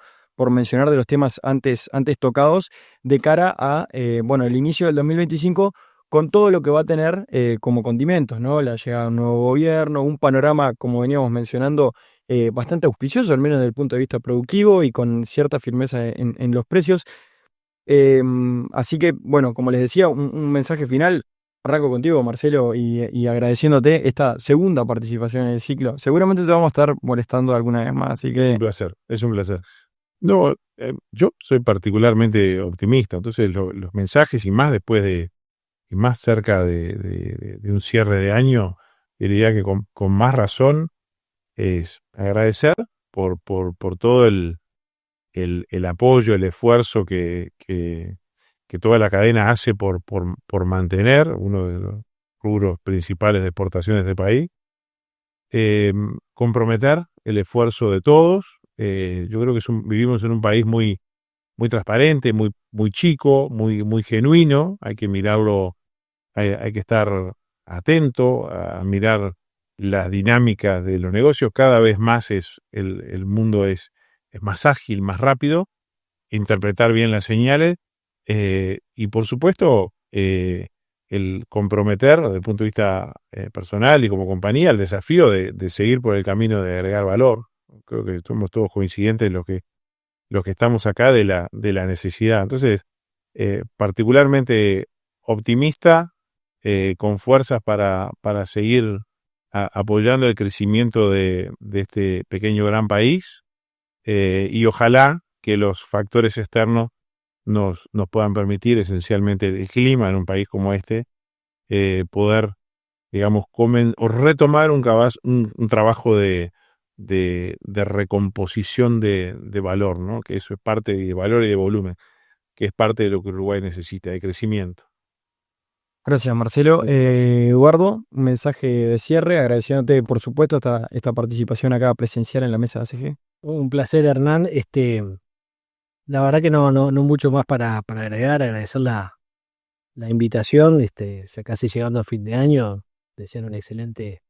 mencionar de los temas antes tocados, de cara a el inicio del 2025, con todo lo que va a tener como condimentos, ¿no? La llegada de un nuevo gobierno, un panorama, como veníamos mencionando, bastante auspicioso, al menos desde el punto de vista productivo, y con cierta firmeza en los precios. Así que, bueno, como les decía, un mensaje final. Arranco contigo, Marcelo, y agradeciéndote esta segunda participación en el ciclo. Seguramente te vamos a estar molestando alguna vez más, así que... Es un placer. No, yo soy particularmente optimista, entonces los mensajes y más después y más cerca de un cierre de año, diría que con más razón es agradecer por todo el apoyo, el esfuerzo que toda la cadena hace por mantener uno de los rubros principales de exportaciones del país, comprometer el esfuerzo de todos. Yo creo que vivimos en un país muy, muy transparente, muy, muy chico, muy genuino. Hay que mirarlo, hay que estar atento a mirar las dinámicas de los negocios. Cada vez más el mundo es más ágil, más rápido, interpretar bien las señales y por supuesto el comprometer desde el punto de vista personal y como compañía el desafío de seguir por el camino de agregar valor. Creo que somos todos coincidentes los que estamos acá de la necesidad. Entonces, particularmente optimista, con fuerzas para seguir apoyando el crecimiento de este pequeño gran país y ojalá que los factores externos nos puedan permitir, esencialmente el clima en un país como este, poder, digamos, o retomar un trabajo de recomposición de valor, ¿no? Que eso es parte de valor y de volumen, que es parte de lo que Uruguay necesita, de crecimiento. Gracias, Marcelo. Eduardo, un mensaje de cierre, agradeciéndote, por supuesto, esta participación acá presencial en la mesa de ACG. Un placer, Hernán. La verdad que no mucho más para agregar, agradecer la invitación, ya casi llegando a fin de año, desear un excelente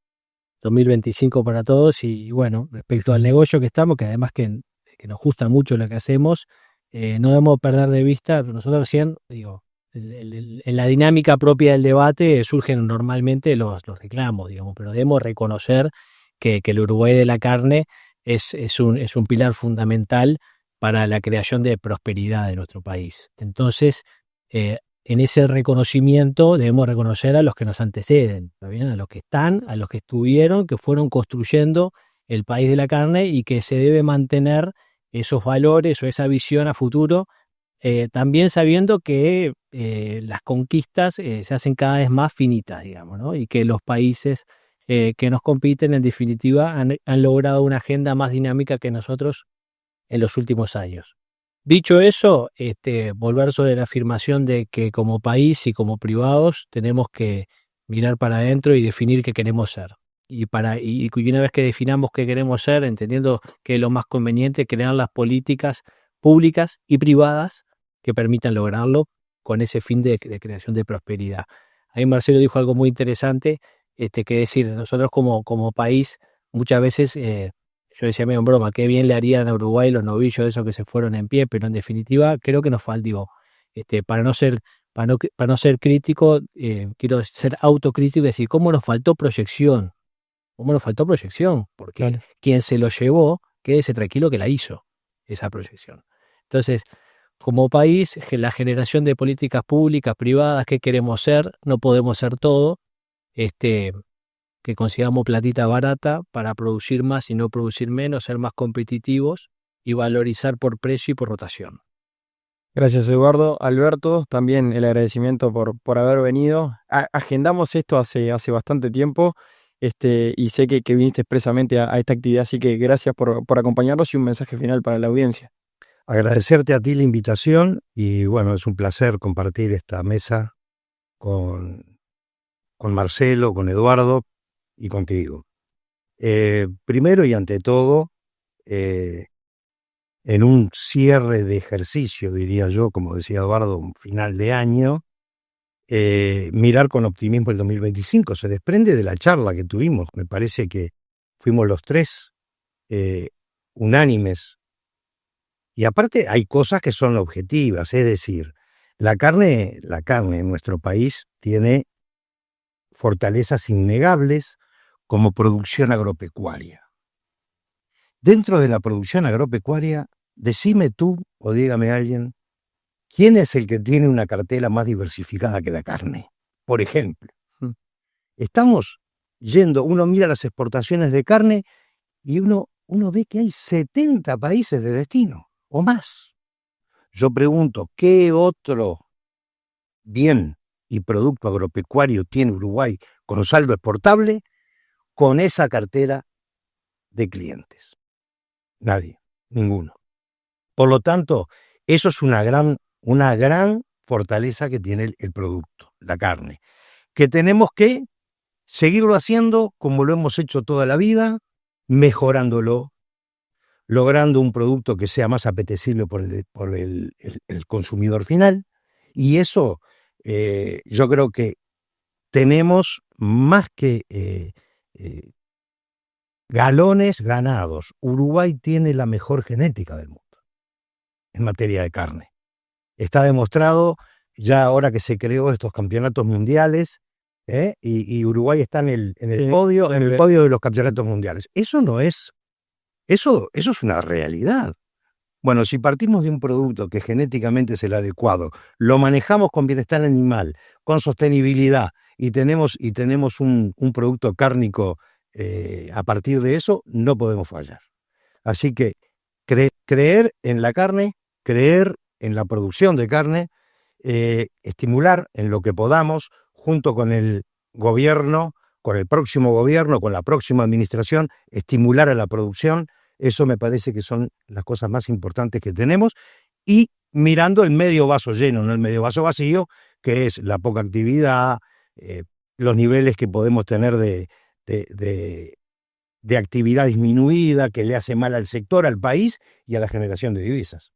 2025 para todos y bueno, respecto al negocio que estamos, que además que nos gusta mucho lo que hacemos, no debemos perder de vista, nosotros recién, digo, en la dinámica propia del debate surgen normalmente los reclamos, digamos, pero debemos reconocer que el Uruguay de la carne es un pilar fundamental para la creación de prosperidad de nuestro país. Entonces, en ese reconocimiento debemos reconocer a los que nos anteceden, ¿está bien? A los que están, a los que estuvieron, que fueron construyendo el país de la carne y que se debe mantener esos valores o esa visión a futuro, también sabiendo que las conquistas se hacen cada vez más finitas, digamos, ¿no? Y que los países que nos compiten, en definitiva, han logrado una agenda más dinámica que nosotros en los últimos años. Dicho eso, volver sobre la afirmación de que como país y como privados tenemos que mirar para adentro y definir qué queremos ser. Y una vez que definamos qué queremos ser, entendiendo que es lo más conveniente, crear las políticas públicas y privadas que permitan lograrlo con ese fin de creación de prosperidad. Ahí Marcelo dijo algo muy interesante, que decir, nosotros como país muchas veces... yo decía medio en broma, qué bien le harían a Uruguay los novillos esos que se fueron en pie, pero en definitiva creo que nos falta, para no ser crítico, quiero ser autocrítico y decir, ¿cómo nos faltó proyección? Porque claro, quien se lo llevó, quédese tranquilo que la hizo, esa proyección. Entonces, como país, la generación de políticas públicas, privadas, ¿qué queremos ser? No podemos ser todo, que consigamos platita barata para producir más y no producir menos, ser más competitivos y valorizar por precio y por rotación. Gracias, Eduardo. Alberto, también el agradecimiento por haber venido. Agendamos esto hace bastante tiempo y sé que viniste expresamente a esta actividad, así que gracias por acompañarnos y un mensaje final para la audiencia. Agradecerte a ti la invitación y bueno, es un placer compartir esta mesa con Marcelo, con Eduardo y contigo. Primero y ante todo, en un cierre de ejercicio, diría yo, como decía Eduardo, un final de año, mirar con optimismo el 2025. Se desprende de la charla que tuvimos. Me parece que fuimos los tres unánimes. Y aparte hay cosas que son objetivas, es decir, la carne en nuestro país tiene fortalezas innegables como producción agropecuaria. Dentro de la producción agropecuaria, decime tú o dígame alguien, ¿quién es el que tiene una cartera más diversificada que la carne? Por ejemplo, estamos yendo, uno mira las exportaciones de carne y uno ve que hay 70 países de destino. o más. Yo pregunto, ¿qué otro bien y producto agropecuario tiene Uruguay con saldo exportable con esa cartera de clientes? Nadie, ninguno. Por lo tanto, eso es una gran fortaleza que tiene el producto, la carne, que tenemos que seguirlo haciendo como lo hemos hecho toda la vida, mejorándolo, logrando un producto que sea más apetecible por el consumidor final. Y eso yo creo que tenemos más que galones ganados. Uruguay tiene la mejor genética del mundo en materia de carne. Está demostrado ya ahora que se creó estos campeonatos mundiales, y Uruguay está en el podio de los campeonatos mundiales. Eso es una realidad. Bueno, si partimos de un producto que genéticamente es el adecuado, lo manejamos con bienestar animal, con sostenibilidad, y tenemos un producto cárnico a partir de eso, no podemos fallar. Así que creer en la carne, creer en la producción de carne, estimular en lo que podamos, junto con el gobierno, con el próximo gobierno, con la próxima administración, estimular a la producción. Eso me parece que son las cosas más importantes que tenemos, y mirando el medio vaso lleno, no el medio vaso vacío, que es la poca actividad, los niveles que podemos tener de actividad disminuida, que le hace mal al sector, al país y a la generación de divisas.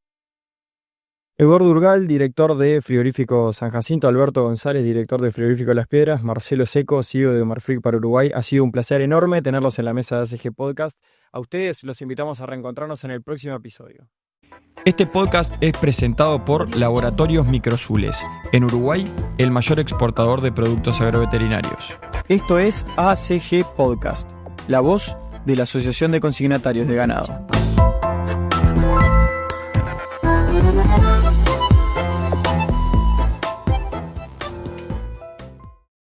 Eduardo Urgal, director de Frigorífico San Jacinto, Alberto González, director de Frigorífico Las Piedras, Marcelo Seco, CEO de Marfrig para Uruguay. Ha sido un placer enorme tenerlos en la mesa de ACG Podcast. A ustedes los invitamos a reencontrarnos en el próximo episodio. Este podcast es presentado por Laboratorios Microsules, en Uruguay, el mayor exportador de productos agroveterinarios. Esto es ACG Podcast, la voz de la Asociación de Consignatarios de Ganado.